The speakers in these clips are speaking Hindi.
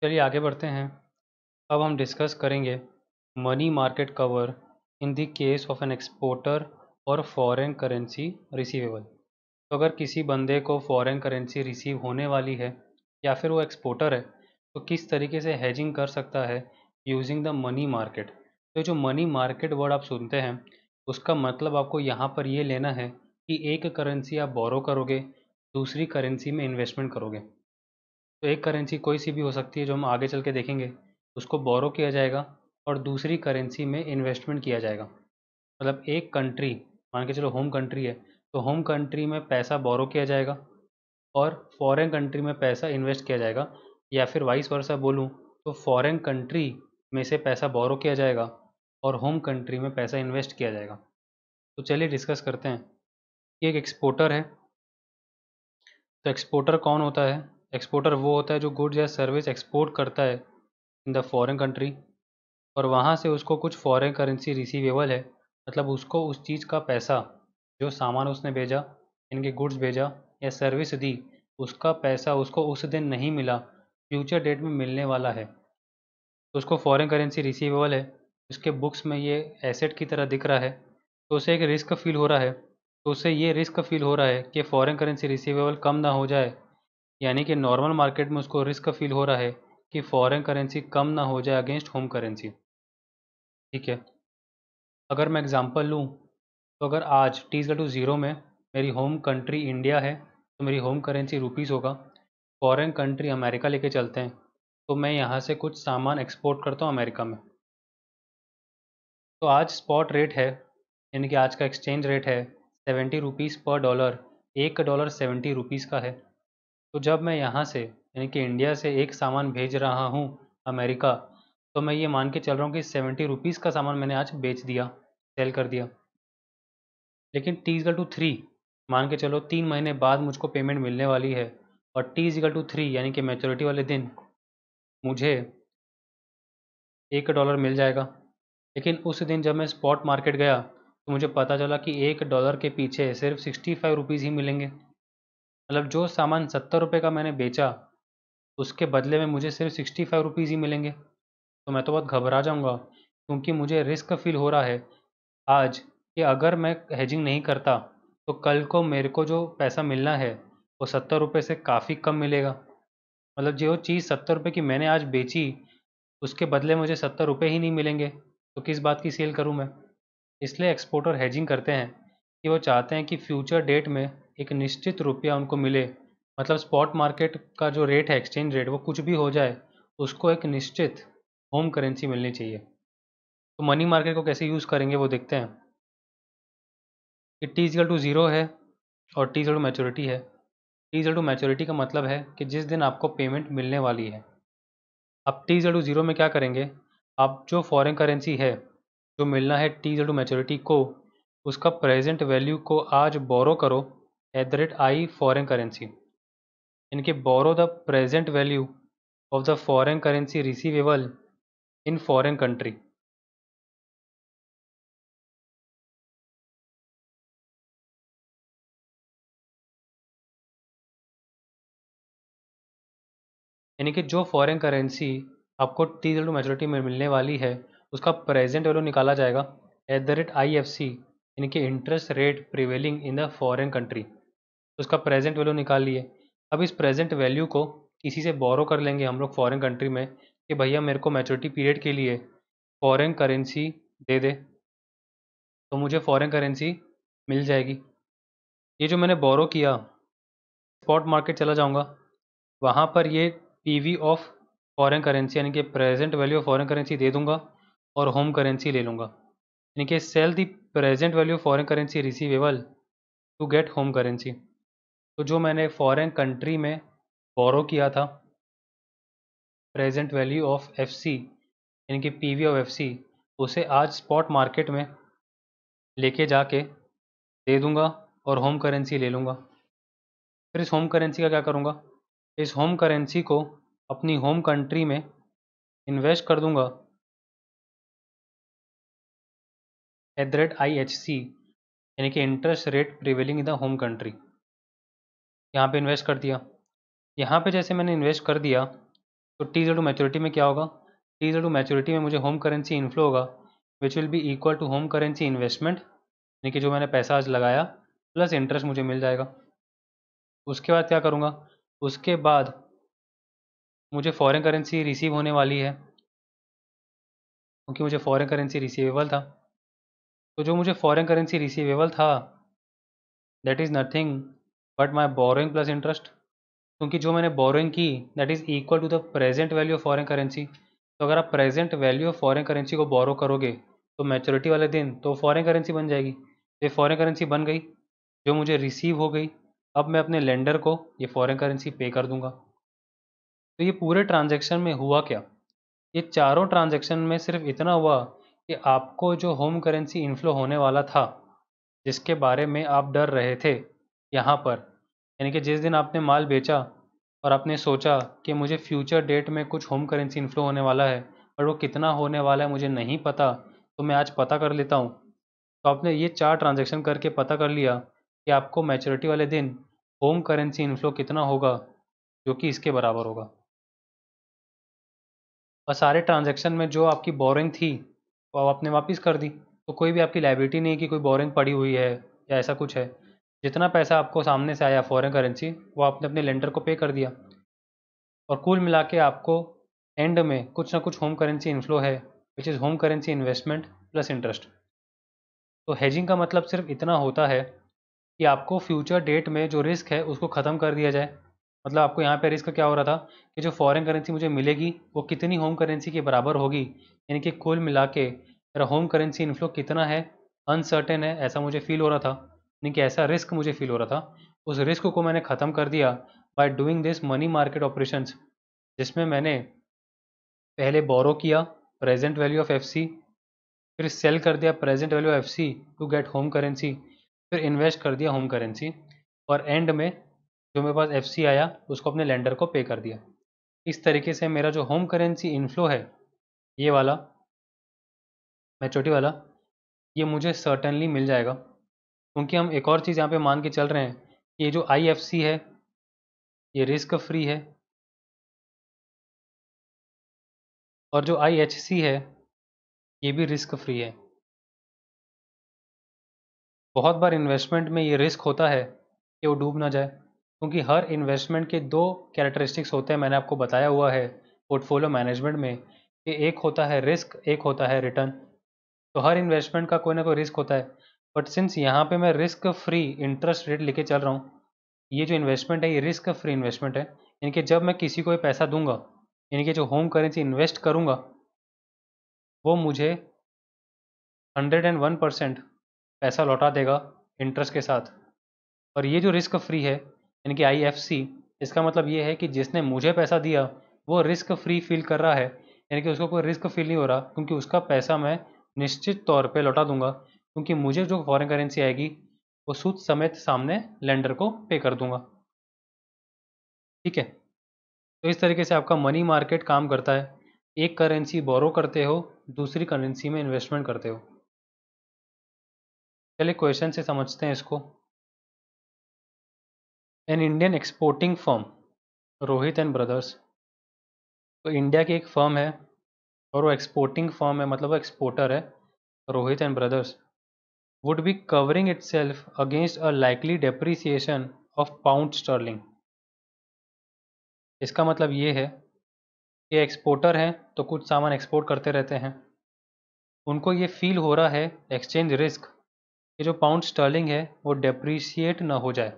चलिए आगे बढ़ते हैं। अब हम डिस्कस करेंगे money market cover in the case of an exporter और फॉरेन करेंसी रिसीवेबल। तो अगर किसी बंदे को फॉरेन करेंसी रिसीव होने वाली है या फिर वो एक्सपोर्टर है, तो किस तरीके से हेजिंग कर सकता है यूजिंग द मनी मार्केट। तो जो मनी मार्केट वर्ड आप सुनते हैं, उसका मतलब आपको यहाँ पर ये लेना है कि एक करेंसी आप बोरो करोगे, दूसरी करेंसी में इन्वेस्टमेंट करोगे। तो एक करेंसी कोई सी भी हो सकती है, जो हम आगे चल के देखेंगे, उसको बोरो किया जाएगा और दूसरी करेंसी में इन्वेस्टमेंट किया जाएगा। मतलब एक कंट्री, मान के चलो होम कंट्री है, तो होम कंट्री में पैसा बोरो किया जाएगा और फॉरेन कंट्री में पैसा इन्वेस्ट किया जाएगा, या फिर वाइस वर्सा बोलूँ तो फॉरेन कंट्री में से पैसा बोरो किया जाएगा और होम कंट्री में पैसा इन्वेस्ट किया जाएगा। तो चलिए डिस्कस करते हैं कि एक एक्सपोर्टर है। तो एक्सपोर्टर कौन होता है? एक्सपोर्टर वो होता है जो गुड्स या सर्विस एक्सपोर्ट करता है इन द फॉरेन कंट्री, और वहाँ से उसको कुछ फॉरेन करेंसी रिसीवेबल है। मतलब उसको उस चीज़ का पैसा, जो सामान उसने भेजा, इनके गुड्स भेजा या सर्विस दी, उसका पैसा उसको उस दिन नहीं मिला, फ्यूचर डेट में मिलने वाला है, तो उसको फॉरेन करेंसी रिसीवेबल है। उसके बुक्स में ये एसेट की तरह दिख रहा है, तो उसे एक रिस्क फील हो रहा है। तो उसे ये रिस्क फील हो रहा है कि फॉरेन करेंसी रिसीवेबल कम ना हो जाए, यानी कि नॉर्मल मार्केट में उसको रिस्क फील हो रहा है कि फॉरेन करेंसी कम ना हो जाए अगेंस्ट होम करेंसी। ठीक है, अगर मैं एग्जांपल लूँ, तो अगर आज T=0 में मेरी होम कंट्री इंडिया है, तो मेरी होम करेंसी रुपीज़ होगा। फॉरेन कंट्री अमेरिका लेके चलते हैं, तो मैं यहाँ से कुछ सामान एक्सपोर्ट करता हूँ अमेरिका में। तो आज स्पॉट रेट है, यानी कि आज का एक्सचेंज रेट है 70 रुपीज़ पर डॉलर। $1 70 रुपीज़ का है। तो जब मैं यहाँ से, यानी कि इंडिया से, एक सामान भेज रहा हूँ अमेरिका, तो मैं ये मान के चल रहा हूँ कि 70 रुपीज़ का सामान मैंने आज बेच दिया, सेल कर दिया। लेकिन T=3, मान के चलो 3 महीने बाद मुझको पेमेंट मिलने वाली है, और T=3 यानी कि मैच्योरिटी वाले दिन मुझे $1 मिल जाएगा। लेकिन उस दिन जब मैं स्पॉट मार्केट गया, तो मुझे पता चला कि $1 के पीछे सिर्फ 65 रुपीज़ ही मिलेंगे। मतलब जो सामान 70 रुपये का मैंने बेचा, उसके बदले में मुझे सिर्फ 65 रुपीज़ ही मिलेंगे। तो मैं तो बहुत घबरा जाऊँगा, क्योंकि मुझे रिस्क फील हो रहा है आज कि अगर मैं हेजिंग नहीं करता, तो कल को मेरे को जो पैसा मिलना है वो 70 रुपये से काफ़ी कम मिलेगा। मतलब जो चीज़ 70 रुपये की मैंने आज बेची, उसके बदले मुझे 70 रुपये ही नहीं मिलेंगे, तो किस बात की सेल करूँ मैं। इसलिए एक्सपोर्टर हेजिंग करते हैं कि वो चाहते हैं कि फ्यूचर डेट में एक निश्चित रुपया उनको मिले। मतलब स्पॉट मार्केट का जो रेट है, एक्सचेंज रेट, वो कुछ भी हो जाए, उसको एक निश्चित होम करेंसी मिलनी चाहिए। तो मनी मार्केट को कैसे यूज़ करेंगे वो देखते हैं। कि T=0 है और T= मैच्योरिटी है। T= मैच्योरिटी का मतलब है कि जिस दिन आपको पेमेंट मिलने वाली है। अब T=0 में क्या करेंगे, आप जो फॉरेन करेंसी है जो मिलना है T= मैच्योरिटी को, उसका प्रेजेंट वैल्यू को आज बोरो करो @I फॉरेन करेंसी। इनके borrow the present value of the foreign currency receivable in foreign country. यानी कि जो फॉरेन करेंसी आपको T= मैच्योरिटी में मिलने वाली है, उसका प्रेजेंट वैल्यू निकाला जाएगा @IFC, यानी कि interest rate prevailing in the foreign country. तो उसका प्रेजेंट वैल्यू निकाल लिए। अब इस प्रेजेंट वैल्यू को किसी से बोरो कर लेंगे हम लोग फॉरेन कंट्री में, कि भैया मेरे को मैच्योरिटी पीरियड के लिए फॉरेन करेंसी दे दे, तो मुझे फॉरेन करेंसी मिल जाएगी। ये जो मैंने बोरो किया, स्पॉट मार्केट चला जाऊँगा, वहाँ पर ये PV ऑफ फॉरेन करेंसी, यानी कि present value of foreign currency दे दूँगा और होम करेंसी ले लूँगा। यानी कि sell the present value of foreign currency receivable to get home currency. तो जो मैंने फॉरेन कंट्री में बोरो किया था, प्रेजेंट वैल्यू ऑफ FC, यानी कि PV ऑफ FC, उसे आज स्पॉट मार्केट में लेके जाके दे दूँगा और होम करेंसी ले लूँगा। फिर इस होम करेंसी का क्या करूँगा, इस होम करेंसी को अपनी होम कंट्री में इन्वेस्ट कर दूँगा @IHC, यानी कि interest rate prevailing in the home country. यहाँ पे इन्वेस्ट कर दिया। यहाँ पे जैसे मैंने इन्वेस्ट कर दिया, तो टी इक्वल टू मैच्योरिटी में क्या होगा, टी इक्वल टू मैच्योरिटी में मुझे होम करेंसी इनफ्लो होगा which will be equal to home currency investment, यानी कि जो मैंने पैसा आज लगाया प्लस इंटरेस्ट मुझे मिल जाएगा। उसके बाद क्या करूँगा, उसके बाद मुझे फॉरेन करेंसी रिसीव होने वाली है, क्योंकि मुझे फॉरेन करेंसी रिसीवेबल था। तो जो मुझे फॉरेन करेंसी रिसीवेबल था that is nothing but my borrowing plus interest, क्योंकि जो मैंने बोरोइंग की that is equal to the present value of foreign currency. तो अगर आप present value of foreign currency को बोरो करोगे तो मैच्योरिटी वाले दिन तो फॉरेन करेंसी बन जाएगी। ये फॉरेन करेंसी बन गई जो मुझे रिसीव हो गई, अब मैं अपने लेंडर को ये फॉरेन करेंसी पे कर दूंगा। तो ये पूरे ट्रांजैक्शन में हुआ क्या, ये चारों ट्रांजैक्शन में सिर्फ इतना हुआ कि आपको जो होम करेंसी इनफ्लो होने वाला था जिसके बारे में आप डर रहे थे यहाँ पर, यानी कि जिस दिन आपने माल बेचा और आपने सोचा कि मुझे फ्यूचर डेट में कुछ होम करेंसी इनफ्लो होने वाला है पर वो कितना होने वाला है मुझे नहीं पता, तो मैं आज पता कर लेता हूँ। तो आपने ये 4 ट्रांजैक्शन करके पता कर लिया कि आपको मैच्योरिटी वाले दिन होम करेंसी इनफ्लो कितना होगा, जो कि इसके बराबर होगा। और सारे ट्रांजैक्शन में जो आपकी बोरिंग थी वो आपने वापस कर दी, तो कोई भी आपकी लाइबिलिटी नहीं कि कोई बोरिंग पड़ी हुई है या ऐसा कुछ है। जितना पैसा आपको सामने से आया फॉरेन करेंसी वो आपने अपने लेंडर को पे कर दिया, और कुल मिला के आपको एंड में कुछ ना कुछ होम करेंसी इनफ्लो है which is home currency investment plus interest. तो हेजिंग का मतलब सिर्फ इतना होता है कि आपको फ्यूचर डेट में जो रिस्क है उसको ख़त्म कर दिया जाए। मतलब आपको यहाँ पे रिस्क क्या हो रहा था कि जो फॉरेन करेंसी मुझे मिलेगी वो कितनी होम करेंसी के बराबर होगी, यानी कि कुल मिला के मेरा होम करेंसी इनफ्लो कितना है अनसर्टेन है, ऐसा मुझे फील हो रहा था, यानी कि ऐसा रिस्क मुझे फील हो रहा था। उस रिस्क को मैंने ख़त्म कर दिया by doing this money market operations, जिसमें मैंने पहले बोरो किया प्रेजेंट वैल्यू ऑफ एफसी, फिर सेल कर दिया present value of FC to get home currency, फिर इन्वेस्ट कर दिया होम करेंसी, और एंड में जो मेरे पास एफसी आया उसको अपने लेंडर को पे कर दिया। इस तरीके से मेरा जो होम करेंसी इनफ्लो है ये वाला मैच्योरिटी वाला, ये मुझे सर्टनली मिल जाएगा, क्योंकि हम एक और चीज़ यहाँ पे मान के चल रहे हैं कि ये जो आईएफसी है ये रिस्क फ्री है, और जो आईएचसी है ये भी रिस्क फ्री है। बहुत बार इन्वेस्टमेंट में ये रिस्क होता है कि वो डूब ना जाए, क्योंकि हर इन्वेस्टमेंट के 2 कैरेक्टरिस्टिक्स होते हैं, मैंने आपको बताया हुआ है पोर्टफोलियो मैनेजमेंट में कि एक होता है रिस्क, एक होता है रिटर्न। तो हर इन्वेस्टमेंट का कोई ना कोई रिस्क होता है, बट सिंस यहाँ पे मैं रिस्क फ्री इंटरेस्ट रेट लेके चल रहा हूँ, ये जो इन्वेस्टमेंट है ये रिस्क फ्री इन्वेस्टमेंट है, यानी कि जब मैं किसी को ये पैसा दूंगा, यानी कि जो होम करेंसी इन्वेस्ट करूंगा वो मुझे 101% पैसा लौटा देगा इंटरेस्ट के साथ। और ये जो रिस्क फ्री है यानी कि आईएफसी, इसका मतलब ये है कि जिसने मुझे पैसा दिया वो रिस्क फ्री फील कर रहा है, यानी कि उसको कोई रिस्क फील नहीं हो रहा, क्योंकि उसका पैसा मैं निश्चित तौर पे लौटा दूंगा, क्योंकि मुझे जो फॉरेन करेंसी आएगी वो सूद समेत सामने लेंडर को पे कर दूंगा। ठीक है, तो इस तरीके से आपका मनी मार्केट काम करता है। एक करेंसी बोरो करते हो, दूसरी करेंसी में इन्वेस्टमेंट करते हो। चलिए क्वेश्चन से समझते हैं इसको। An Indian exporting firm Rohit and brothers, तो इंडिया की एक फर्म है और वो एक्सपोर्टिंग फर्म है, मतलब वो एक्सपोर्टर है, Rohit and brothers would be covering itself against a likely depreciation of pound sterling. इसका मतलब ये है कि एक्सपोर्टर हैं तो कुछ सामान एक्सपोर्ट करते रहते हैं, उनको ये फील हो रहा है एक्सचेंज रिस्क कि जो पाउंड स्टर्लिंग है वो डेप्रिशिएट ना हो जाए,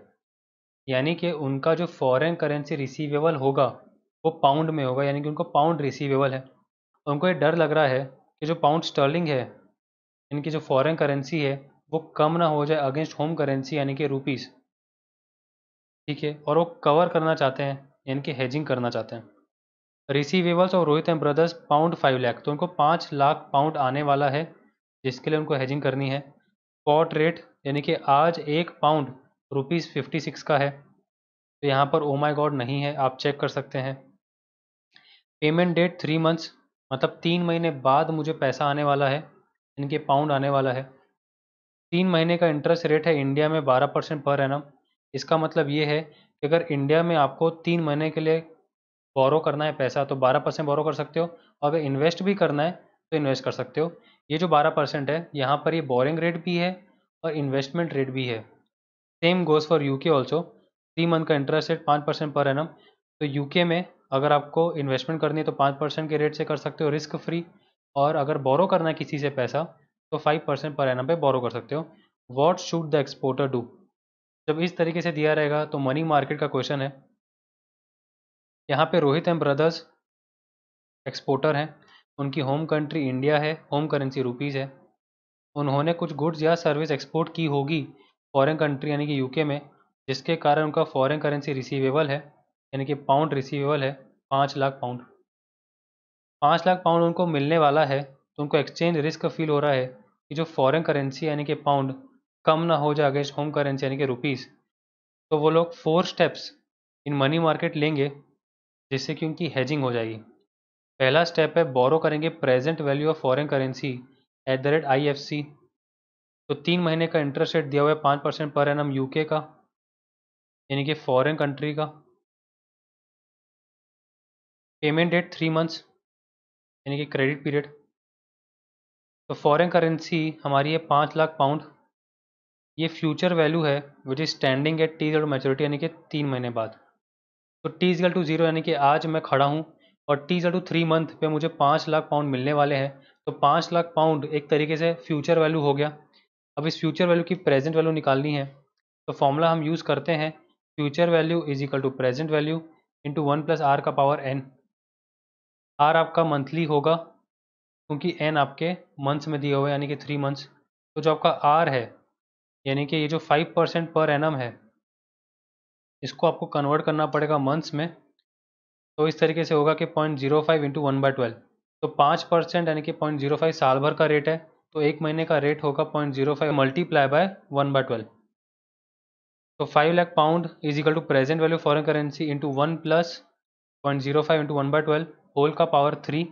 यानी कि उनका जो फॉरेन करेंसी रिसीवेबल होगा वो पाउंड में होगा, यानी कि उनको पाउंड रिसीवेबल है। उनको ये डर लग रहा है कि जो पाउंड स्टर्लिंग है, इनकी जो फॉरेन करेंसी है वो कम ना हो जाए अगेंस्ट होम करेंसी यानी कि रुपीस। ठीक है, और वो कवर करना चाहते हैं यानी कि हेजिंग करना चाहते हैं। Receivables of Rohit and brothers pound 5 lakh, तो उनको 5 लाख पाउंड आने वाला है जिसके लिए उनको हेजिंग करनी है। स्पॉट रेट यानी कि आज 1 पाउंड ₹56 का है, तो यहाँ पर ओ माई गॉड नहीं है, आप चेक कर सकते हैं। पेमेंट डेट 3 मंथ्स, मतलब 3 महीने बाद मुझे पैसा आने वाला है, इनके पाउंड आने वाला है। 3 महीने का इंटरेस्ट रेट है इंडिया में 12% पर एनम। इसका मतलब ये है कि अगर इंडिया में आपको 3 महीने के लिए बोरो करना है पैसा तो 12% बोरो कर सकते हो, और अगर इन्वेस्ट भी करना है तो इन्वेस्ट कर सकते हो। ये जो 12% है यहाँ पर ये बोरिंग रेट भी है और इन्वेस्टमेंट रेट भी है। Same goes for UK also. 3 month का इंटरेस्ट रेट 5% पर एनम। तो यूके में अगर आपको इन्वेस्टमेंट करनी है तो 5% के रेट से कर सकते हो रिस्क फ्री, और अगर बोरो करना है किसी से पैसा तो 5% पर एनम पे बोरो कर सकते हो। What should the exporter do? जब इस तरीके से दिया रहेगा तो मनी मार्केट का क्वेश्चन है। यहाँ पे रोहित एंड ब्रदर्स एक्सपोर्टर हैं, उनकी होम कंट्री इंडिया है, होम करेंसी रुपीज़ है। उन्होंने कुछ गुड्स या सर्विस एक्सपोर्ट की होगी फॉरेन कंट्री यानी कि यूके में, जिसके कारण उनका फॉरेन करेंसी रिसीवेबल है यानी कि पाउंड रिसीवेबल है 5 लाख पाउंड। 5 लाख पाउंड उनको मिलने वाला है, तो उनको एक्सचेंज रिस्क फील हो रहा है कि जो फॉरेन करेंसी यानी कि पाउंड कम ना हो जाए अगेंस्ट होम करेंसी यानी कि रुपीज़। तो वो लोग 4 स्टेप्स इन मनी मार्केट लेंगे जिससे कि उनकी हेजिंग हो जाएगी। पहला स्टेप है बोरो करेंगे present value of foreign currency @IFC। तो 3 महीने का इंटरेस्ट रेट दिया हुआ है 5% पर एनम यूके का यानी कि फॉरेन कंट्री का। पेमेंट डेट 3 मंथ्स यानी कि क्रेडिट पीरियड। तो फॉरेन करेंसी हमारी है 5 लाख पाउंड। ये फ्यूचर वैल्यू है which is standing at T to maturity यानी कि 3 महीने बाद। तो T=0 यानी कि आज मैं खड़ा हूँ और T=3 मंथ पे मुझे 5 लाख पाउंड मिलने वाले हैं। तो 5 लाख पाउंड एक तरीके से फ्यूचर वैल्यू हो गया। अब इस फ्यूचर वैल्यू की प्रेजेंट वैल्यू निकालनी है, तो फॉर्मूला हम यूज़ करते हैं future value is equal to present value into 1+r⁴n। R आपका मंथली होगा क्योंकि एन आपके मंथ्स में दिए हुए यानी कि 3 मंथ्स। तो जो आपका आर है यानी कि ये जो 5% पर एनम है, इसको आपको कन्वर्ट करना पड़ेगा मंथ्स में। तो इस तरीके से होगा कि 0.05 इंटू 1/12। तो 5% यानी कि 0.05 साल भर का रेट है, तो 1 महीने का रेट होगा 0.05 मल्टीप्लाई बाय 1/12। तो 5 lakh pound is equal to present value foreign currency into 1 plus 0.05 into 1/12 whole का power 3।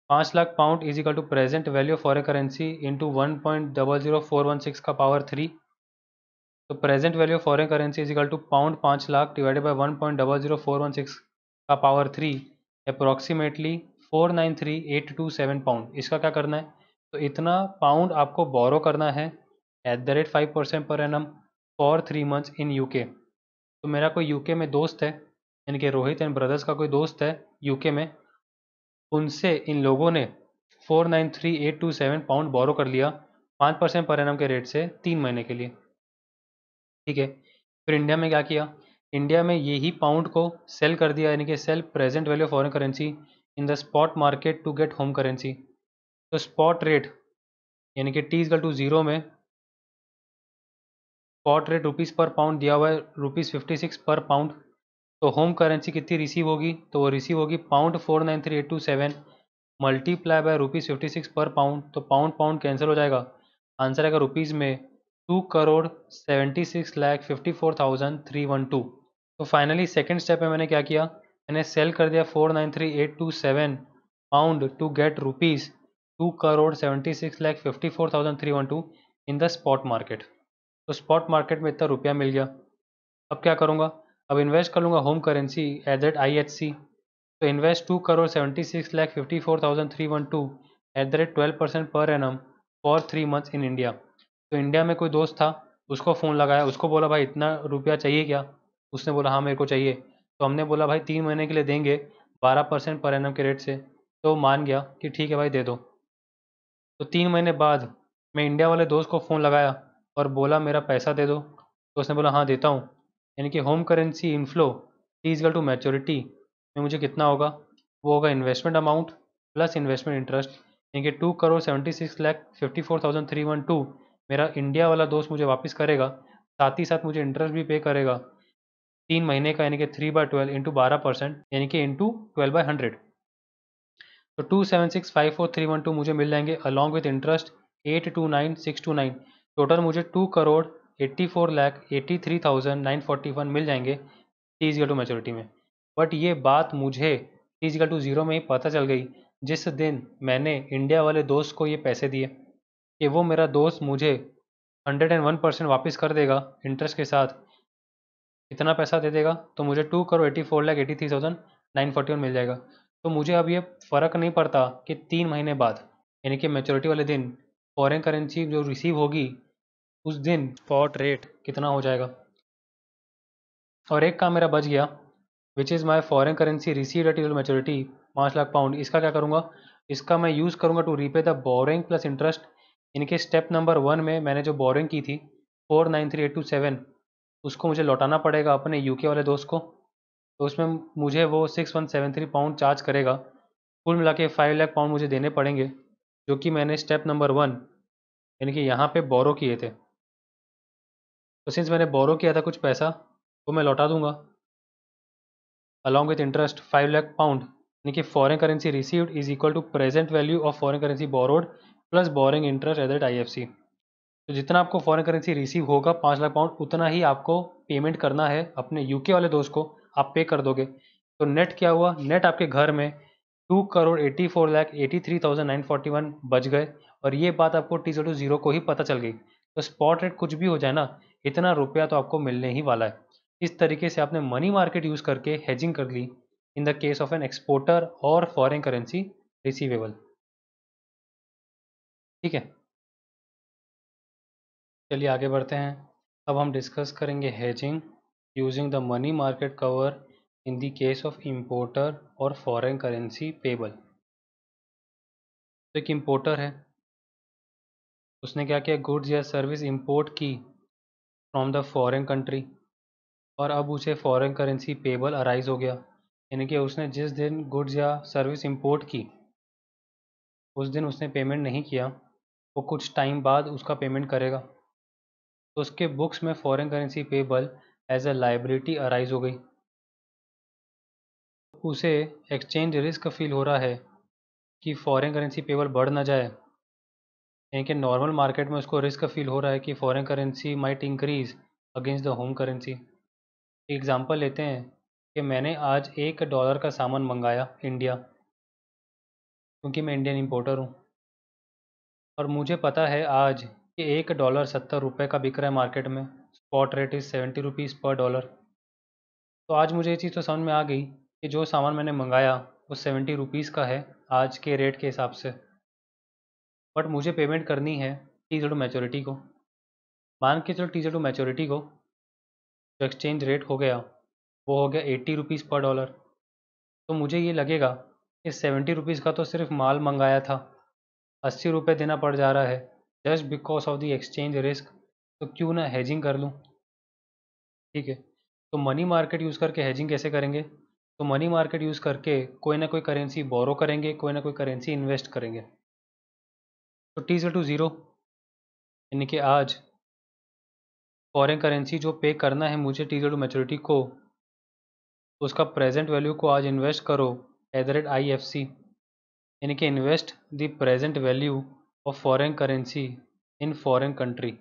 5 lakh pound is equal to present value foreign currency into 1.00416 का पावर 3। तो present value foreign currency is equal to pound 5 lakh divided by 1.00416 का पावर 3 अप्रॉक्सीमेटली 493,827 पाउंड। इसका क्या करना है, तो इतना पाउंड आपको बोरो करना है @5% per annum for 3 months in UK. तो मेरा कोई यूके में दोस्त है यानी कि रोहित एंड ब्रदर्स का कोई दोस्त है यूके में, उनसे इन लोगों ने 493,827 पाउंड बोरो कर लिया 5% पर एनम के रेट से 3 महीने के लिए। ठीक है, फिर इंडिया में क्या किया, इंडिया में यही पाउंड को सेल कर दिया यानी कि sell present value foreign currency in the spot market to get home currency. तो स्पॉट रेट यानी कि T=0 में स्पॉट रेट रुपीज़ पर पाउंड दिया हुआ है ₹56 पर पाउंड। तो होम करेंसी कितनी रिसीव होगी, तो वो रिसीव होगी पाउंड 493,827 मल्टीप्लाई बाय ₹56 पर पाउंड। तो पाउंड पाउंड कैंसिल हो जाएगा, आंसर आएगा रुपीज़ में 2,76,54,312। तो फाइनली सेकंड स्टेप में मैंने क्या किया, मैंने सेल कर दिया 493,827 pound to get rupees 2,76,54,312 in the spot market. तो स्पॉट मार्केट में इतना रुपया मिल गया। अब क्या करूँगा, अब इन्वेस्ट कर लूँगा होम करेंसी @IHC। तो invest 2,76,54,312 @12% per annum for 3 months in India. तो इंडिया में कोई दोस्त था, उसको फ़ोन लगाया, उसको बोला भाई इतना रुपया चाहिए क्या, उसने बोला हाँ मेरे को चाहिए। तो हमने बोला भाई 3 महीने के लिए देंगे 12% पर एनम के रेट से, तो वो मान गया कि ठीक है भाई दे दो। तो 3 महीने बाद मैं इंडिया वाले दोस्त को फ़ोन लगाया और बोला मेरा पैसा दे दो, तो उसने बोला हाँ देता हूँ। यानी कि home currency inflow T=2 maturity में मुझे कितना होगा, वो होगा investment amount plus investment interest यानी कि 2,76,54,312 मेरा इंडिया वाला दोस्त मुझे वापस करेगा, साथ ही साथ मुझे इंटरेस्ट भी पे करेगा 3 महीने का यानी कि 3/12 इंटू 12% यानी कि इंटू 12/100। तो 2,76,54,312 मुझे मिल जाएंगे अलॉन्ग विथ इंटरेस्ट 829,629। टोटल मुझे 2,84,83,941 मिल जाएंगे T=2 मैच्योरिटी में। बट ये बात मुझे T=0 में ही पता चल गई जिस दिन मैंने इंडिया वाले दोस्त को ये पैसे दिए कि वो मेरा दोस्त मुझे 101% वापस कर देगा इंटरेस्ट के साथ इतना पैसा दे देगा तो मुझे 2,84,83,941 मिल जाएगा। तो मुझे अब ये फ़र्क नहीं पड़ता कि 3 महीने बाद यानी कि मैच्योरिटी वाले दिन फॉरेन करेंसी जो रिसीव होगी उस दिन स्पॉट रेट कितना हो जाएगा। और एक काम मेरा बच गया, which is my foreign currency received at till maturity 5 lakh pound. इसका क्या करूँगा, इसका मैं यूज़ करूँगा to repay the boring plus interest. इनके स्टेप नंबर 1 में मैंने जो बोरिंग की थी 493,827 उसको मुझे लौटाना पड़ेगा अपने यूके वाले दोस्त को। तो उसमें मुझे वो 6173 पाउंड चार्ज करेगा। कुल मिला के 5 लाख पाउंड मुझे देने पड़ेंगे, जो कि मैंने स्टेप नंबर 1 यानी कि यहाँ पे बोरो किए थे। तो सिंस मैंने बोरो किया था कुछ पैसा, वो मैं लौटा दूंगा along with interest 5 lakh pound. यानी कि foreign currency received is equal to present value of foreign currency borrowed plus boring interest at IFC। तो जितना आपको फॉरेन करेंसी रिसीव होगा 5 लाख पाउंड, उतना ही आपको पेमेंट करना है अपने यूके वाले दोस्त को, आप पे कर दोगे। तो नेट क्या हुआ, नेट आपके घर में 2,84,83,941 बच गए। और ये बात आपको T0 को ही पता चल गई। तो स्पॉट रेट कुछ भी हो जाए ना, इतना रुपया तो आपको मिलने ही वाला है। इस तरीके से आपने मनी मार्केट यूज़ करके हेजिंग कर ली in the case of an exporter और फॉरेन करेंसी रिसीवेबल। ठीक है, चलिए आगे बढ़ते हैं। अब हम डिस्कस करेंगे hedging using the money market cover in the case of importer और फॉरेन करेंसी पेबल। तो एक इम्पोर्टर है, उसने क्या किया, गुड्स या सर्विस इंपोर्ट की फ्रॉम द फॉरेन कंट्री, और अब उसे फॉरेन करेंसी पेबल अराइज हो गया। यानी कि उसने जिस दिन गुड्स या सर्विस इंपोर्ट की उस दिन उसने पेमेंट नहीं किया, वो कुछ टाइम बाद उसका पेमेंट करेगा। तो उसके बुक्स में foreign currency payable as a liability arise हो गई। उसे एक्सचेंज रिस्क फील हो रहा है कि फॉरेन करेंसी पेबल बढ़ ना जाए। यानी कि नॉर्मल मार्केट में उसको रिस्क फील हो रहा है कि foreign currency might increase against the home currency. Example लेते हैं कि मैंने आज $1 का सामान मंगाया इंडिया, क्योंकि मैं इंडियन इंपोर्टर हूँ, और मुझे पता है आज कि $1 70 का बिक रहा है मार्केट में। स्पॉट रेट इज़ ₹70 पर डॉलर। तो आज मुझे ये चीज़ तो समझ में आ गई कि जो सामान मैंने मंगाया वो ₹70 का है आज के रेट के हिसाब से। बट मुझे पेमेंट करनी है T0 मैच्योरिटी को। मान के चलो T0 मैच्योरिटी को जो एक्सचेंज रेट हो गया वो हो गया ₹80 पर डॉलर। तो मुझे ये लगेगा कि ₹70 का तो सिर्फ माल मंगाया था, ₹80 देना पड़ जा रहा है just because of the exchange risk. तो क्यों ना हेजिंग कर लूँ। ठीक है, तो मनी मार्केट यूज़ करके हेजिंग कैसे करेंगे, तो मनी मार्केट यूज़ करके कोई ना कोई करेंसी बोरो करेंगे, कोई ना कोई करेंसी इन्वेस्ट करेंगे। तो T0 यानी कि आज फॉरेन करेंसी जो पे करना है मुझे T0 मैच्योरिटी को, उसका प्रेजेंट वैल्यू को आज इन्वेस्ट करो @IFC। यानी कि invest the present value of foreign currency in foreign country.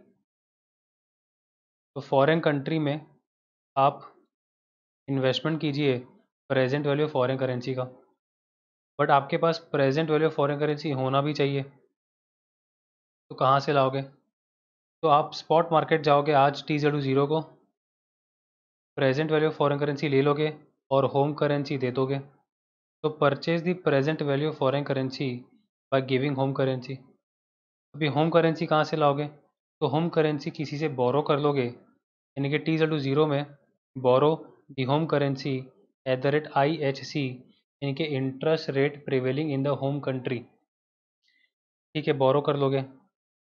तो फॉरेन कंट्री में आप इन्वेस्टमेंट कीजिए present value of foreign currency का। बट आपके पास present value of foreign currency होना भी चाहिए। तो कहाँ से लाओगे, तो आप स्पॉट मार्केट जाओगे आज T0 को, present value of foreign currency ले लोगे और होम करेंसी दे दोगे। तो purchase the present value of foreign currency by giving home currency. अभी होम करेंसी कहाँ से लाओगे, तो होम करेंसी किसी से बोरो कर लोगे। यानी कि T0 में बोरो दी होम करेंसी @IHC, यानी कि interest rate prevailing in the home country. ठीक है, बोरो कर लोगे।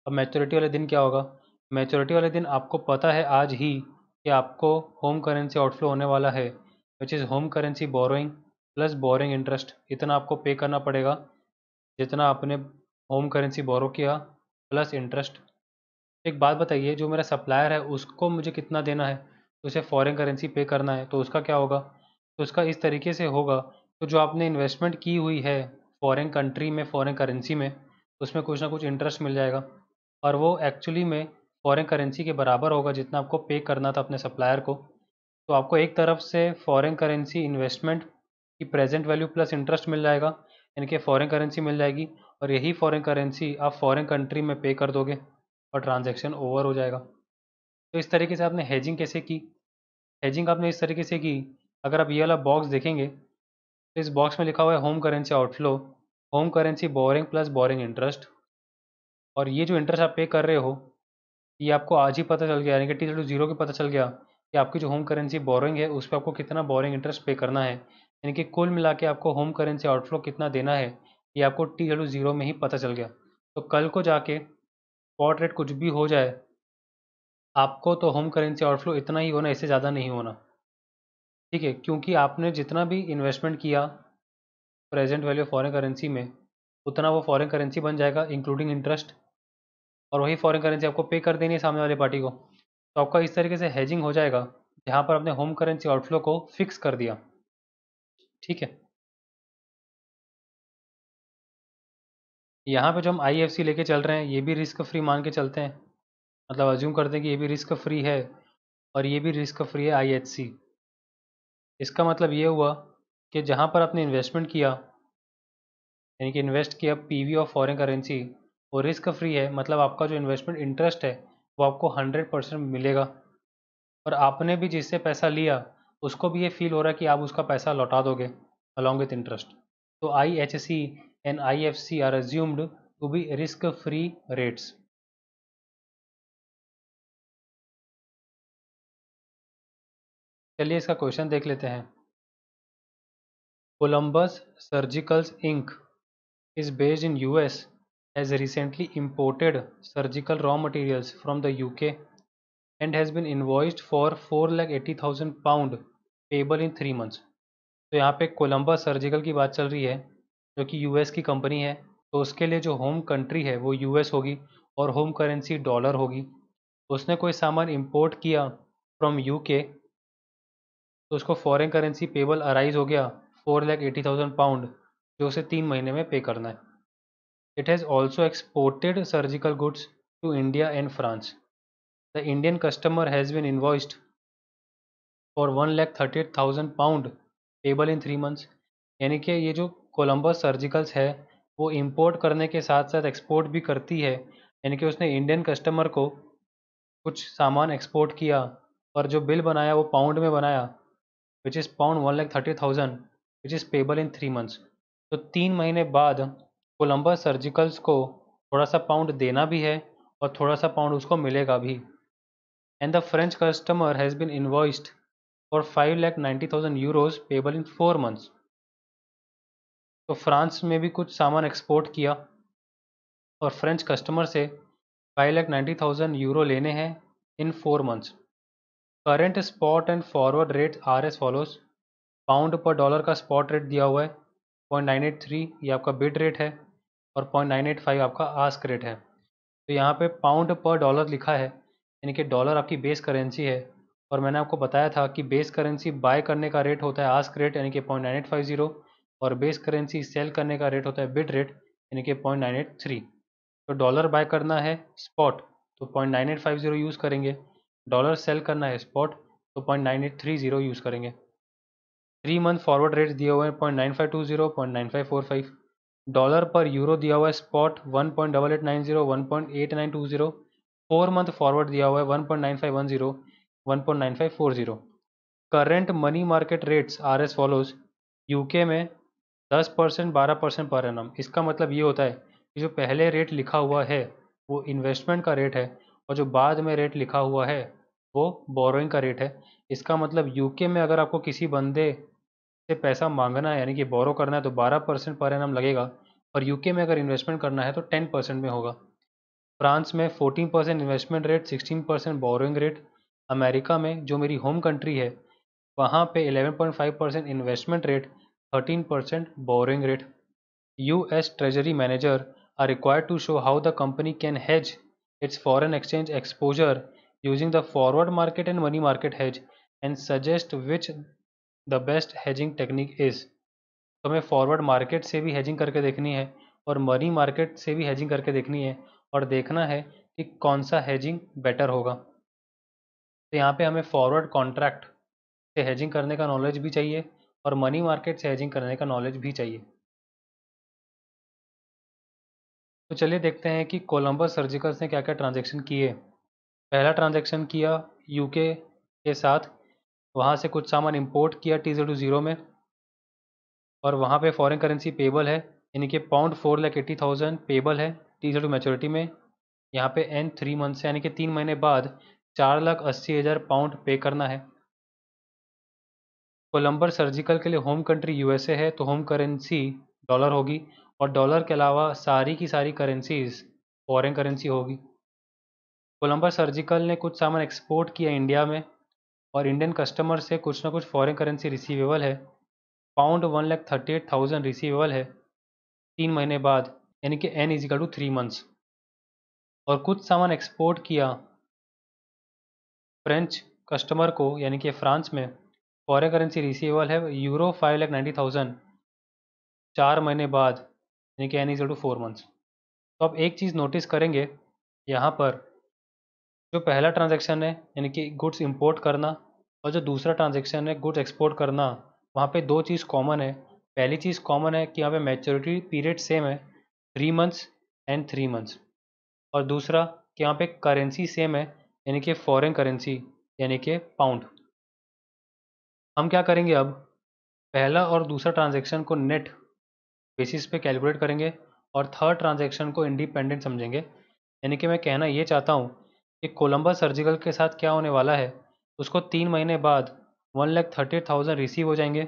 अब मैच्योरिटी वाले दिन क्या होगा, मैच्योरिटी वाले दिन आपको पता है आज ही कि आपको होम करेंसी आउटफ्लो होने वाला है, which is home currency borrowing plus boring interest. इतना आपको पे करना पड़ेगा जितना आपने होम करेंसी बोरो किया प्लस इंटरेस्ट। एक बात बताइए, जो मेरा सप्लायर है उसको मुझे कितना देना है, तो उसे फॉरेन करेंसी पे करना है, तो उसका क्या होगा, तो उसका इस तरीके से होगा। तो जो आपने इन्वेस्टमेंट की हुई है फॉरेन कंट्री में फॉरेन करेंसी में, उसमें कुछ ना कुछ इंटरेस्ट मिल जाएगा, और वो एक्चुअली में फॉरेन करेंसी के बराबर होगा जितना आपको पे करना था अपने सप्लायर को। तो आपको एक तरफ से फॉरेन करेंसी इन्वेस्टमेंट की प्रेजेंट वैल्यू प्लस इंटरेस्ट मिल जाएगा, यानी कि फॉरेन करेंसी मिल जाएगी, और यही फॉरेन करेंसी आप फॉरेन कंट्री में पे कर दोगे और ट्रांजैक्शन ओवर हो जाएगा। तो इस तरीके से आपने हेजिंग कैसे की, हेजिंग आपने इस तरीके से की, अगर आप ये वाला बॉक्स देखेंगे तो इस बॉक्स में लिखा हुआ है home currency outflow, home currency boring plus boring interest, और ये जो इंटरेस्ट आप पे कर रहे हो ये आपको आज ही पता चल गया, यानी कि T/0 के पता चल गया कि आपकी जो होम करेंसी बोरिंग है उस पर आपको कितना बोरिंग इंटरेस्ट पे करना है, यानी कि कुल मिला के आपको होम करेंसी आउटफ्लो कितना देना है ये आपको T/0 में ही पता चल गया। तो कल को जाके स्पॉट रेट कुछ भी हो जाए आपको तो होम करेंसी आउटफ्लो इतना ही होना, इससे ज़्यादा नहीं होना, ठीक है, क्योंकि आपने जितना भी इन्वेस्टमेंट किया प्रेजेंट वैल्यू फॉरेन करेंसी में उतना वो फॉरेन करेंसी बन जाएगा इंक्लूडिंग इंटरेस्ट, और वही फॉरेन करेंसी आपको पे कर देनी है सामने वाले पार्टी को। तो आपका इस तरीके से हेजिंग हो जाएगा जहाँ पर आपने होम करेंसी आउटफ्लो को फिक्स कर दिया, ठीक है। यहाँ पे जो हम IFC लेके चल रहे हैं ये भी रिस्क फ्री मान के चलते हैं, मतलब अज्यूम करते हैं कि ये भी रिस्क फ्री है और ये भी रिस्क फ्री है IHC। इसका मतलब ये हुआ कि जहाँ पर आपने इन्वेस्टमेंट किया, यानी कि इन्वेस्ट किया PV ऑफ फॉरेन करेंसी, वो रिस्क फ्री है, मतलब आपका जो इन्वेस्टमेंट इंटरेस्ट है वो आपको 100% मिलेगा, और आपने भी जिससे पैसा लिया उसको भी ये फील हो रहा है कि आप उसका पैसा लौटा दोगे अलॉन्ग विथ इंटरेस्ट। तो IHC and IFC are assumed to be risk free rates. चलिए इसका क्वेश्चन देख लेते हैं। Columbus Surgicals Inc is based in US has recently imported surgical raw materials from the UK and has been invoiced for 4,80,000 pound payable in 3 months। तो यहाँ पे कोलंबस सर्जिकल की बात चल रही है जो कि यूएस की कंपनी है, तो उसके लिए जो होम कंट्री है वो यूएस होगी और होम करेंसी डॉलर होगी। उसने कोई सामान इंपोर्ट किया फ्रॉम यूके तो उसको फॉरेन करेंसी पेबल अराइज हो गया 4,80,000 पाउंड, जो उसे 3 महीने में पे करना है। It has also exported surgical goods to India and France. The Indian customer has been invoiced for 1,38,000 pound payable in 3 months। यानी कि ये जो कोलंबस सर्जिकल्स है वो इंपोर्ट करने के साथ साथ एक्सपोर्ट भी करती है, यानी कि उसने इंडियन कस्टमर को कुछ सामान एक्सपोर्ट किया और जो बिल बनाया वो पाउंड में बनाया, which is pound 1,30,000 which is payable in 3 months. तो 3 महीने बाद कोलंबस सर्जिकल्स को थोड़ा सा पाउंड देना भी है और थोड़ा सा पाउंड उसको मिलेगा भी। And the French customer has been invoiced for 5,90,000 euros payable in 4 months. तो फ्रांस में भी कुछ सामान एक्सपोर्ट किया और फ्रेंच कस्टमर से 5,90,000 यूरो लेने हैं इन 4 months. Current spot and forward rate R S follows. Pound पर डॉलर का स्पॉट रेट दिया हुआ है 0.983, ये आपका बिड रेट है, और 0.985 आपका आस्क रेट है। तो यहाँ पे पाउंड पर डॉलर लिखा है, यानी कि डॉलर आपकी बेस करेंसी है, और मैंने आपको बताया था कि बेस करेंसी बाय करने का रेट होता है आस्क रेट यानी कि 0.9850, और बेस करेंसी सेल करने का रेट होता है बिड रेट यानी कि 0.983। तो डॉलर बाय करना है स्पॉट तो 0.9850 यूज़ करेंगे, डॉलर सेल करना है स्पॉट तो 0.9830 यूज़ करेंगे। 3 मंथ फॉरवर्ड रेट्स दिए हुए हैं 0.9520, 0.9545। डॉलर पर यूरो दिया हुआ है स्पॉट 1.8890, 1.8920। 4 मंथ फॉरवर्ड दिया हुआ है 1.9510, 1.9540। Current money market rates R S follows. UK में 10%, 12% पर एनम। इसका मतलब ये होता है कि जो पहले रेट लिखा हुआ है वो इन्वेस्टमेंट का रेट है, और जो बाद में रेट लिखा हुआ है वो बोरोइंग का रेट है। इसका मतलब यूके में अगर आपको किसी बंदे से पैसा मांगना है यानी कि बोरो करना है तो 12% पर एनम लगेगा, और यूके में अगर इन्वेस्टमेंट करना है तो 10% में होगा। फ्रांस में 14% investment rate, 16% borrowing rate. America में जो मेरी होम कंट्री है वहाँ पे 11.5% investment rate, 13% borrowing rate. US Treasury Manager are required to show how the company can hedge its foreign exchange exposure using the forward market and money market hedge and suggest which the best hedging technique is। तो हमें फॉरवर्ड मार्केट से भी हेजिंग करके देखनी है और मनी मार्केट से भी हेजिंग करके देखनी है, और देखना है कि कौन सा हेजिंग बेटर होगा। तो यहाँ पे हमें फॉरवर्ड कॉन्ट्रैक्ट से हेजिंग करने का नॉलेज भी चाहिए और मनी मार्केट से हेजिंग करने का नॉलेज भी चाहिए। तो चलिए देखते हैं कि कोलंबस सर्जिकल्स ने क्या क्या ट्रांजैक्शन किए। पहला ट्रांजैक्शन किया यूके के साथ वहाँ से कुछ सामान इंपोर्ट किया T0 में, और वहाँ पे फॉरेन करेंसी पेबल है, यानी कि पाउंड 4,80,000 पेबल है T0 मैच्योरिटी में। यहाँ पे N 3 मंथ से यानी कि 3 महीने बाद 4,80,000 पाउंड पे करना है। कोलंबर सर्जिकल के लिए होम कंट्री यूएसए है, तो होम करेंसी डॉलर होगी, और डॉलर के अलावा सारी की सारी करेंसीज फॉरेन करेंसी होगी। कोलंबर सर्जिकल ने कुछ सामान एक्सपोर्ट किया इंडिया में, और इंडियन कस्टमर से कुछ ना कुछ फॉरेन करेंसी रिसीवेबल है। पाउंड 1,38,000 रिसीवेबल है 3 महीने बाद, यानी कि N = 3 मंथ्स। और कुछ सामान एक्सपोर्ट किया फ्रेंच कस्टमर को, यानी कि फ्रांस में, फॉरेन करेंसी रिसीवेबल है यूरो 5,90,000 4 महीने बाद, यानी कि N = 4 मंथ्स। तो अब एक चीज़ नोटिस करेंगे यहाँ पर, जो पहला ट्रांजैक्शन है यानी कि गुड्स इंपोर्ट करना, और जो दूसरा ट्रांजैक्शन है गुड्स एक्सपोर्ट करना, वहाँ पे दो चीज़ कॉमन है। पहली चीज़ कॉमन है कि यहाँ पे मैच्योरिटी पीरियड सेम है 3 मंथ्स एंड 3 मंथ्स, और दूसरा कि यहाँ पे करेंसी सेम है, यानी कि फॉरेन करेंसी, यानी कि पाउंड। हम क्या करेंगे अब, पहला और दूसरा ट्रांजैक्शन को नेट बेसिस पे कैलकुलेट करेंगे, और थर्ड ट्रांजैक्शन को इंडिपेंडेंट समझेंगे। यानी कि मैं कहना ये चाहता हूँ कि कोलंबस सर्जिकल के साथ क्या होने वाला है, उसको 3 महीने बाद 1,38,000 रिसीव हो जाएंगे,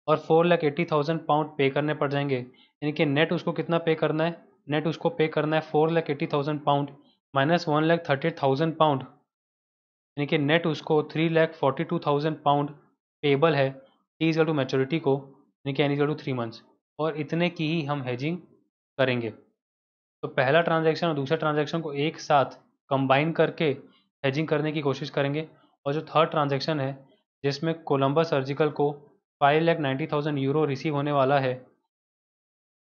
और 4,80,000 पाउंड पे करने पड़ जाएंगे। यानी कि नेट उसको कितना पे करना है, नेट उसको पे करना है 4,80,000 पाउंड माइनस 1,38,000 पाउंड, यानी कि नेट उसको 3,42,000 पाउंड पेबल है T= मैच्योरिटी को, यानी कि N = 3 मंथ्स, और इतने की ही हम हेजिंग करेंगे। तो पहला ट्रांजैक्शन और दूसरा ट्रांजैक्शन को एक साथ कंबाइन करके हेजिंग करने की कोशिश करेंगे, और जो थर्ड ट्रांजैक्शन है जिसमें कोलंबस सर्जिकल को 5,90,000 यूरो रिसीव होने वाला है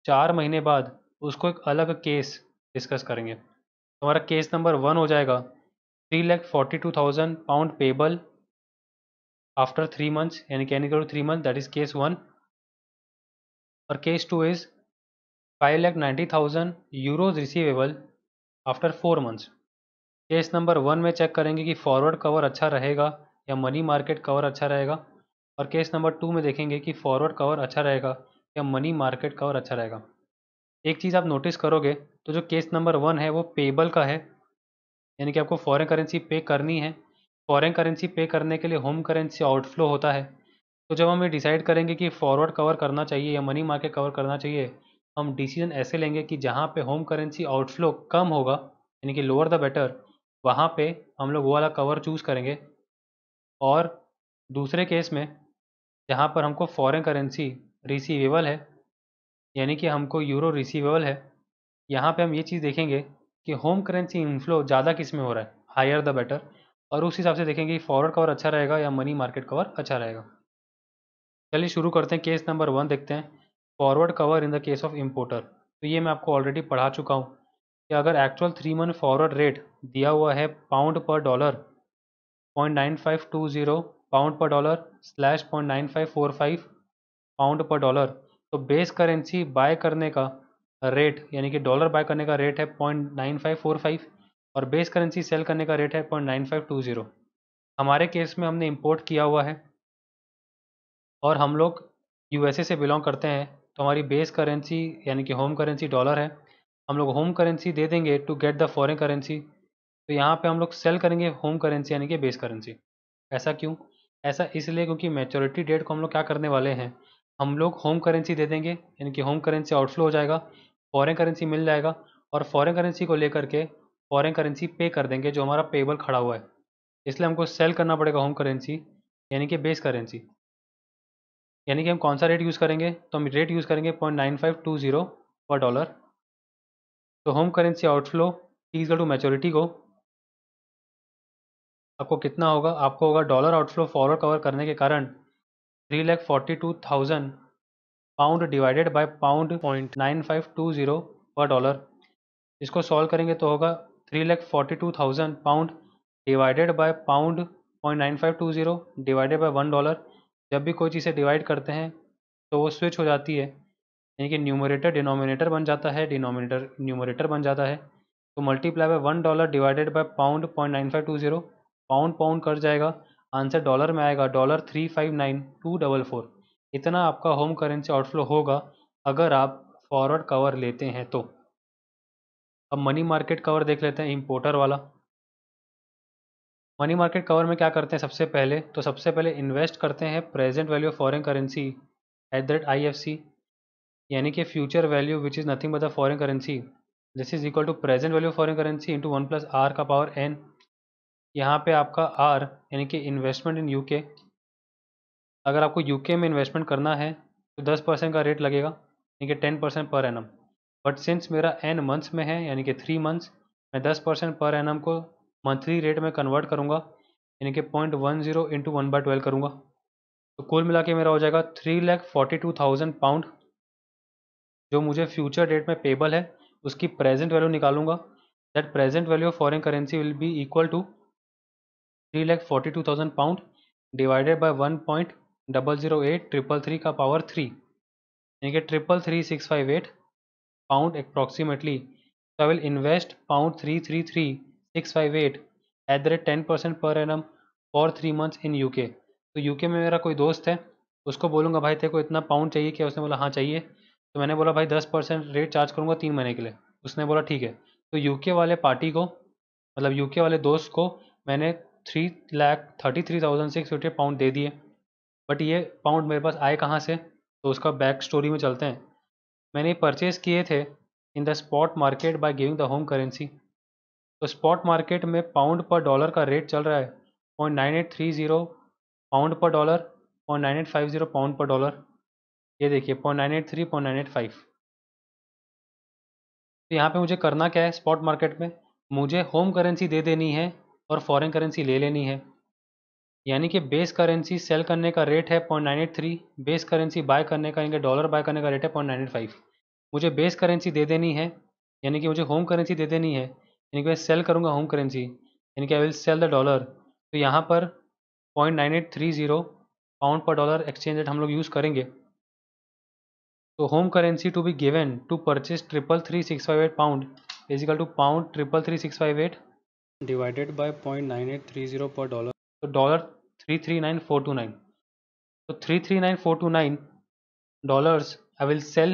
4 महीने बाद, उसको एक अलग केस डिस्कस करेंगे। तो हमारा केस नंबर 1 हो जाएगा 3,42,000 पाउंड पेबल आफ्टर 3 मंथ्स, यानी कि N = 3 month, that is case 1। और case 2 is 5,90,000 euros receivable after 4 months. Case number 1 में चेक करेंगे कि फॉरवर्ड कवर अच्छा रहेगा या मनी मार्केट कवर अच्छा रहेगा, और केस नंबर 2 में देखेंगे कि फॉरवर्ड कवर अच्छा रहेगा या मनी मार्केट कवर अच्छा रहेगा। एक चीज़ आप नोटिस करोगे, तो जो केस नंबर 1 है वो पेबल का है, यानी कि आपको फॉरेन करेंसी पे करनी है। फॉरेन करेंसी पे करने के लिए होम करेंसी आउटफ्लो होता है। तो जब हम ये डिसाइड करेंगे कि फॉरवर्ड कवर करना चाहिए या मनी मार्केट कवर करना चाहिए, हम डिसीजन ऐसे लेंगे कि जहाँ पे होम करेंसी आउटफ्लो कम होगा, यानी कि लोअर द बेटर, वहाँ पे हम लोग वो वाला कवर चूज़ करेंगे। और दूसरे केस में जहाँ पर हमको फॉरेन करेंसी रिसीवेबल है, यानी कि हमको यूरो रिसीवेबल है, यहाँ पे हम ये चीज़ देखेंगे कि होम करेंसी इनफ्लो ज़्यादा किस में हो रहा है, हायर द बेटर, और उस हिसाब से देखेंगे कि फॉरवर्ड कवर अच्छा रहेगा या मनी मार्केट कवर अच्छा रहेगा। चलिए शुरू करते हैं, केस नंबर 1 देखते हैं, forward cover in the case of importer. तो ये मैं आपको ऑलरेडी पढ़ा चुका हूँ कि अगर एक्चुअल 3 मंथ फॉरवर्ड रेट दिया हुआ है पाउंड पर डॉलर 0.9520 पाउंड पर डॉलर स्लैश 0.9545 पाउंड पर डॉलर, तो बेस करेंसी बाय करने का रेट, यानी कि डॉलर बाय करने का रेट है 0.9545, और बेस करेंसी सेल करने का रेट है 0.9520। हमारे केस में हमने इंपोर्ट किया हुआ है और हम लोग यूएसए से बिलोंग करते हैं, तो हमारी बेस करेंसी यानी कि होम करेंसी डॉलर है। हम लोग होम करेंसी दे देंगे to get the foreign currency, तो यहाँ पे हम लोग सेल करेंगे होम करेंसी यानी कि बेस करेंसी। ऐसा क्यों? ऐसा इसलिए क्योंकि मैच्योरिटी डेट को हम लोग क्या करने वाले हैं, हम लोग होम करेंसी दे देंगे, यानी कि होम करेंसी आउटफ्लो हो जाएगा, फॉरेन करेंसी मिल जाएगा, और फॉरेन करेंसी को लेकर के फॉरेन करेंसी पे कर देंगे जो हमारा पेबल खड़ा हुआ है। इसलिए हमको सेल करना पड़ेगा होम करेंसी यानी कि बेस करेंसी। यानी कि हम कौन सा रेट यूज़ करेंगे, तो हम रेट यूज़ करेंगे 0.9520 पर डॉलर। तो home currency outflow T= maturity को आपको कितना होगा, आपको होगा डॉलर आउटफ्लो फॉरवर्ड कवर करने के कारण 3,42,000 पाउंड डिवाइडेड बाय पाउंड 0.9520 पर डॉलर। इसको सॉल्व करेंगे तो होगा 3,42,000 pound divided bye pound 0.9520 divided by $1। जब भी कोई चीज़ें डिवाइड करते हैं तो वो स्विच हो जाती है, यानी कि न्यूमरेटर डिनोमिनेटर बन जाता है, डिनोमिनेटर न्यूमरेटर बन जाता है। तो multiply by $1 divided by pound 0.9520, pound pound cut जाएगा, आंसर डॉलर में आएगा $359,244। इतना आपका होम करेंसी आउटफ्लो होगा अगर आप फॉरवर्ड कवर लेते हैं तो। अब मनी मार्केट कवर देख लेते हैं, इंपोर्टर वाला। मनी मार्केट कवर में क्या करते हैं सबसे पहले इन्वेस्ट करते हैं present value of foreign currency at the rate IFC, यानी कि future value which is nothing but the foreign currency, this is equal to present value of foreign currency into 1 + R का पावर n। यहाँ पे आपका R यानी कि इन्वेस्टमेंट इन UK, अगर आपको UK में इन्वेस्टमेंट करना है तो 10% का रेट लगेगा, यानी कि 10% पर एनम। बट सिंस मेरा n मंथ्स में है यानी कि 3 मंथ्स, मैं 10% पर एनम को मंथली रेट में कन्वर्ट करूँगा, यानी कि 0.10 इंटू 1/12 करूँगा। तो कुल मिला के मेरा हो जाएगा 3,42,000 पाउंड, जो मुझे फ्यूचर डेट में पेबल है। उसकी प्रेजेंट वैल्यू निकालूंगा, that present value of foreign currency will be equal to 3,42,000 pound divided by 1.008333 का पावर 3, यानी कि 333,658 pound approximately. So I will invest pound 333,658 at the rate 10% per annum for 3 months in UK। तो यूके में मेरा कोई दोस्त है, उसको बोलूँगा भाई तेरे को इतना पाउंड चाहिए क्या? उसने बोला हाँ चाहिए। तो मैंने बोला भाई 10% रेट चार्ज करूँगा 3 महीने के लिए। उसने बोला ठीक है। तो यूके वाले पार्टी को, मतलब यूके वाले दोस्त को मैंने 3,33,650 पाउंड दे दिए। बट ये पाउंड मेरे पास आए कहाँ से? तो उसका बैक स्टोरी में चलते हैं। मैंने परचेज़ किए थे इन the spot market by giving the home currency. तो स्पॉट मार्केट में पाउंड पर डॉलर का रेट चल रहा है 0.9830 पाउंड पर डॉलर, 0.9850 पाउंड पर डॉलर। ये देखिए 0.983, 0.985। तो यहाँ पे मुझे करना क्या है? स्पॉट मार्केट में मुझे होम करेंसी दे देनी है और फॉरेन करेंसी ले लेनी है, यानी कि बेस करेंसी सेल करने का रेट है 0.983, बेस करेंसी बाय करने का, यानी कि डॉलर बाय करने का रेट है 0.985। मुझे बेस करेंसी दे देनी है, यानी कि मुझे होम करेंसी दे देनी है, यानी कि मैं सेल करूँगा होम करेंसी, यानी कि I will sell the dollar. तो यहाँ पर 0.9830 पाउंड पर डॉलर एक्सचेंज रेट हम लोग यूज़ करेंगे। तो home currency to be given to purchase 333,658 pound is equal to pound 333,658 divided by 0.9830 per dollar, तो डॉलर 339,429। तो 339,429 डॉलर्स आई विल सेल,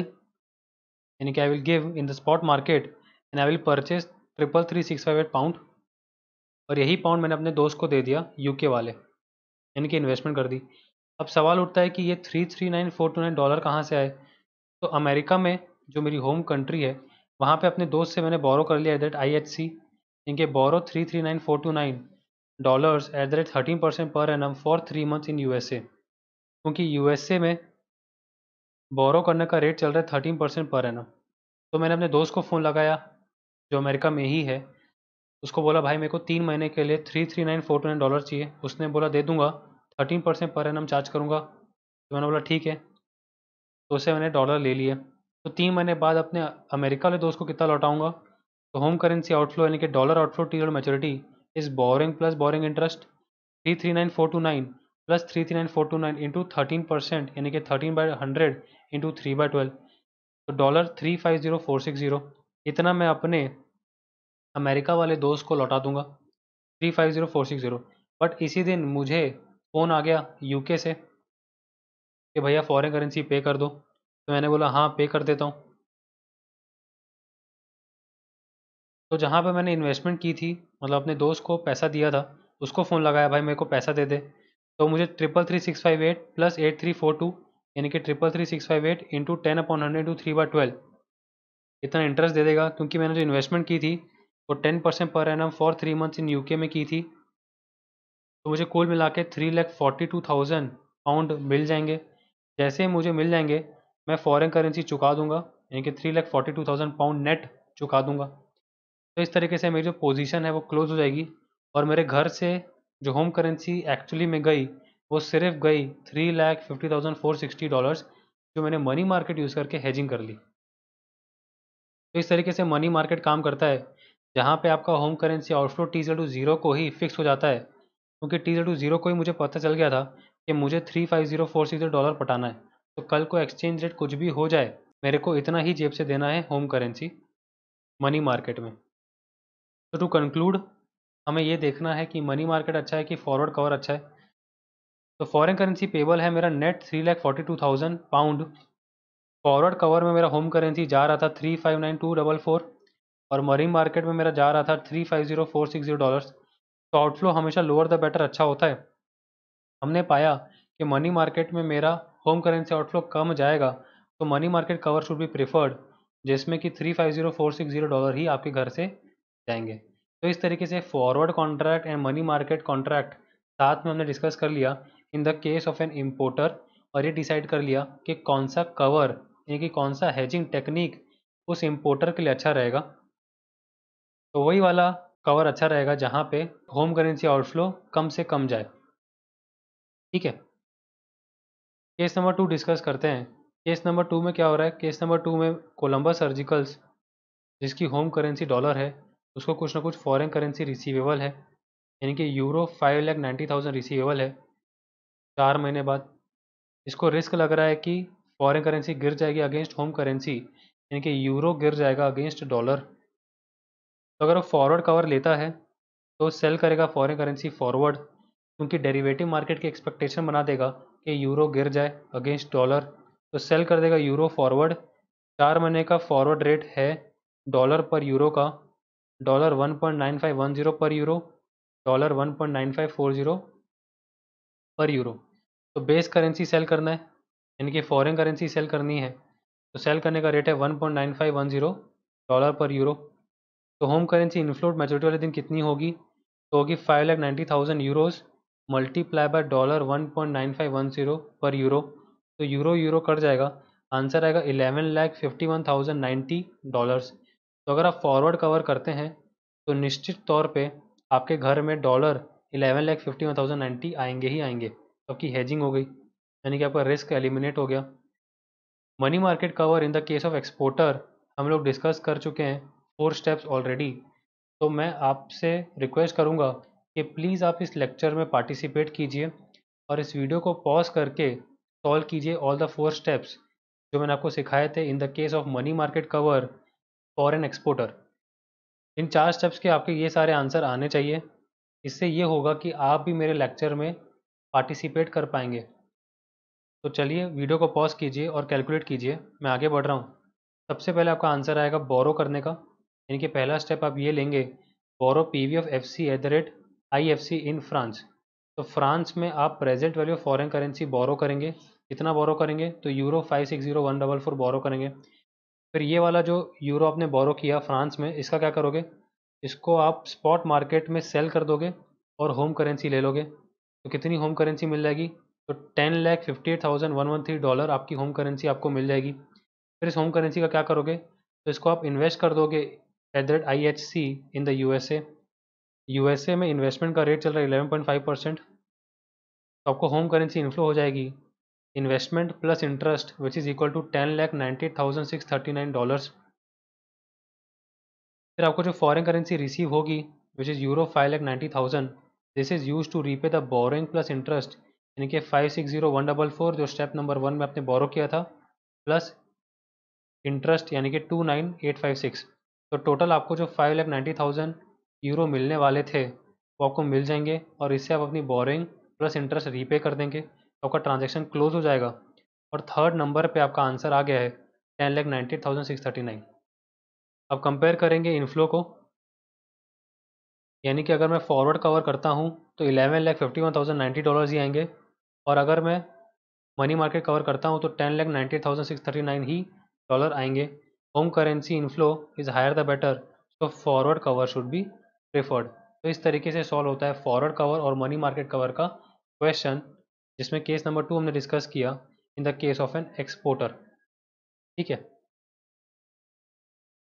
यानी कि I will give in the spot market and I will purchase 333,658 pound. और यही पाउंड मैंने अपने दोस्त को दे दिया यूके वाले, यानी कि इन्वेस्टमेंट कर दी। अब सवाल उठता है कि ये 339,429 डॉलर कहाँ से आए? तो अमेरिका में, जो मेरी होम कंट्री है, वहाँ पे अपने दोस्त से मैंने बोरो कर लिया एट दैट IHC, इनके बोरो 339,429 dollars at the rate 13% per annum for 3 months in USA, क्योंकि USA में बोरो करने का रेट चल रहा है 13% पर एनम। तो मैंने अपने दोस्त को फ़ोन लगाया जो अमेरिका में ही है, उसको बोला भाई मेरे को 3 महीने के लिए 339,429 डॉलर चाहिए। उसने बोला दे दूंगा, 13% पर एनम चार्ज करूँगा। तो मैंने बोला ठीक है, तो उससे मैंने डॉलर ले लिए। तो 3 महीने बाद अपने अमेरिका वाले दोस्त को कितना लौटाऊंगा? तो होम करेंसी आउटफ्लो यानी कि dollar outflow T maturity is boring plus boring interest 339,429 plus 339,429 into 13%, यानी कि 13/100 इंटू 3/12, तो $350,460। इतना मैं अपने अमेरिका वाले दोस्त को लौटा दूंगा, 350,460। बट इसी दिन मुझे फ़ोन आ गया यूके से कि भैया फॉरेन करेंसी पे कर दो। तो मैंने बोला हाँ पे कर देता हूँ। तो जहाँ पे मैंने इन्वेस्टमेंट की थी, मतलब अपने दोस्त को पैसा दिया था, उसको फ़ोन लगाया भाई मेरे को पैसा दे दे। तो मुझे 333,658 प्लस 8342, यानी कि 333,658 इंटू 10/100 इंटू 3/12 इतना इंटरेस्ट दे देगा, क्योंकि मैंने जो इन्वेस्टमेंट की थी वो 10% per annum for 3 months in UK में की थी। तो मुझे कुल मिला के 3,42,000 पाउंड मिल जाएंगे। जैसे ही मुझे मिल जाएंगे मैं फ़ॉरेन करेंसी चुका दूंगा, यानी कि 3,42,000 पाउंड नेट चुका दूंगा। तो इस तरीके से मेरी जो पोजीशन है वो क्लोज हो जाएगी, और मेरे घर से जो होम करेंसी एक्चुअली में गई वो सिर्फ गई 3,50,460 डॉलर्स, जो मैंने मनी मार्केट यूज़ करके हेजिंग कर ली। तो इस तरीके से मनी मार्केट काम करता है, जहाँ पे आपका होम करेंसी आउटफ्लो T/0 को ही फिक्स हो जाता है, क्योंकि T/0 को ही मुझे पता चल गया था कि मुझे 350,460 डॉलर पटाना है। तो कल को एक्सचेंज रेट कुछ भी हो जाए, मेरे को इतना ही जेब से देना है होम करेंसी मनी मार्केट में। तो टू कंक्लूड, हमें ये देखना है कि मनी मार्केट अच्छा है कि फॉरवर्ड कवर अच्छा है। तो फॉरेन करेंसी पेबल है मेरा नेट 3,42,000 पाउंड। फॉरवर्ड कवर में मेरा होम करेंसी जा रहा था 359,244 और मरीन मार्केट में मेरा जा रहा था 350,460 तो आउटफ्लो हमेशा लोअर द बेटर अच्छा होता है। हमने पाया कि मनी मार्केट में मेरा होम करेंसी आउटफ्लो कम जाएगा तो money market cover should be preferred, जिसमें कि $350,460 ही आपके घर से जाएंगे। तो इस तरीके से forward contract and money market contract साथ में हमने डिस्कस कर लिया इन the case of N importer, और ये डिसाइड कर लिया कि कौन सा कवर यानी कि कौन सा हेजिंग टेक्निक उस इम्पोर्टर के लिए अच्छा रहेगा। तो वही वाला कवर अच्छा रहेगा जहाँ पे होम करेंसी आउटफ्लो कम से कम जाए। ठीक है, केस नंबर 2 डिस्कस करते हैं। केस नंबर 2 में क्या हो रहा है? केस नंबर 2 में कोलंबस सर्जिकल्स, जिसकी होम करेंसी डॉलर है, उसको कुछ ना कुछ फॉरेन करेंसी रिसीवेबल है, यानी कि यूरो 5,90,000 रिसीवेबल है 4 महीने बाद। इसको रिस्क लग रहा है कि फॉरेन करेंसी गिर जाएगी अगेंस्ट होम करेंसी, यानी कि यूरो गिर जाएगा अगेंस्ट डॉलर। तो अगर वो फॉरवर्ड कवर लेता है तो सेल करेगा फॉरेन करेंसी फॉरवर्ड, क्योंकि डेरिवेटिव मार्केट की एक्सपेक्टेशन बना देगा कि यूरो गिर जाए अगेंस्ट डॉलर, तो सेल कर देगा यूरो फॉरवर्ड। 4 महीने का फॉरवर्ड रेट है डॉलर पर यूरो का, डॉलर 1.9510 पर यूरो, डॉलर 1.9540 पर यूरो। तो बेस करेंसी सेल करना है, यानी कि फॉरेन करेंसी सेल करनी है, तो सेल करने का रेट है 1.9510 डॉलर पर यूरो। तो होम करेंसी इनफ्लोड मैच्योरिटी वाले दिन कितनी होगी? तो होगी 5,90,000 यूरोज मल्टीप्लाई बाय डॉलर 1.9510 पर यूरो। तो यूरो यूरो कट जाएगा, आंसर आएगा 11,51,090 डॉलर्स। तो अगर आप फॉरवर्ड कवर करते हैं तो निश्चित तौर पे आपके घर में डॉलर 11,51,090 आएंगे ही आएंगे, क्योंकि हेजिंग हो गई, यानी कि आपका रिस्क एलिमिनेट हो गया। Money market cover in the case of exporter हम लोग डिस्कस कर चुके हैं 4 स्टेप्स ऑलरेडी। तो मैं आपसे रिक्वेस्ट करूंगा कि प्लीज़ आप इस लेक्चर में पार्टिसिपेट कीजिए और इस वीडियो को पॉज करके सॉल्व कीजिए ऑल द 4 स्टेप्स जो मैंने आपको सिखाए थे इन the case of money market cover for an exporter. In 4 steps के आपके ये सारे आंसर आने चाहिए। इससे ये होगा कि आप भी मेरे लेक्चर में पार्टिसिपेट कर पाएंगे। तो चलिए वीडियो को पॉज कीजिए और कैलकुलेट कीजिए, मैं आगे बढ़ रहा हूँ। सबसे पहले आपका आंसर आएगा बोरो करने का, यानी कि पहला स्टेप आप ये लेंगे, borrow PV of FC@IFC in France. तो फ्रांस में आप present value of foreign currency borrow करेंगे। कितना बोरो करेंगे? तो यूरो 560,144 बोरो करेंगे। फिर ये वाला जो यूरो आपने बोरो किया फ्रांस में, इसका क्या करोगे? इसको आप स्पॉट मार्केट में सेल कर दोगे और होम करेंसी ले लोगे। तो कितनी होम करेंसी मिल जाएगी? तो 10,58,113 डॉलर आपकी होम करेंसी आपको मिल जाएगी। फिर इस होम करेंसी का क्या करोगे? तो इसको आप इन्वेस्ट कर दोगे @IHC इन द यूएसए में इन्वेस्टमेंट का रेट चल रहा है 11.5%। तो आपको होम करेंसी इन्फ्लो हो जाएगी investment plus interest which is equal to 10,98,639 dollars. फिर आपको जो फॉरेन करेंसी रिसीव होगी which is euro 5,90,000, this is use to repay the borrowing plus interest, यानी कि 560,144 जो स्टेप नंबर 1 में आपने बोरो किया था, प्लस इंटरेस्ट यानी कि 29,856। तो टोटल आपको जो 5,90,000 यूरो मिलने वाले थे वो आपको मिल जाएंगे, और इससे आप अपनी बोरोइंग प्लस इंटरेस्ट रीपे कर देंगे, तो आपका ट्रांजेक्शन क्लोज हो जाएगा। और थर्ड नंबर पे आपका आंसर आ गया है 10,98,639। अब कंपेयर करेंगे इनफ्लो को, यानी कि अगर मैं फॉरवर्ड कवर करता हूँ तो 11,51,090 डॉलर्स ही आएंगे, और अगर मैं मनी मार्केट कवर करता हूँ तो 10,98,639 ही डॉलर आएंगे। Home currency inflow is higher the better, तो forward cover should be preferred. तो इस तरीके से सॉल्व होता है फॉरवर्ड कवर और मनी मार्केट कवर का क्वेश्चन, जिसमें केस नंबर 2 हमने डिस्कस किया in the case of an exporter. ठीक है।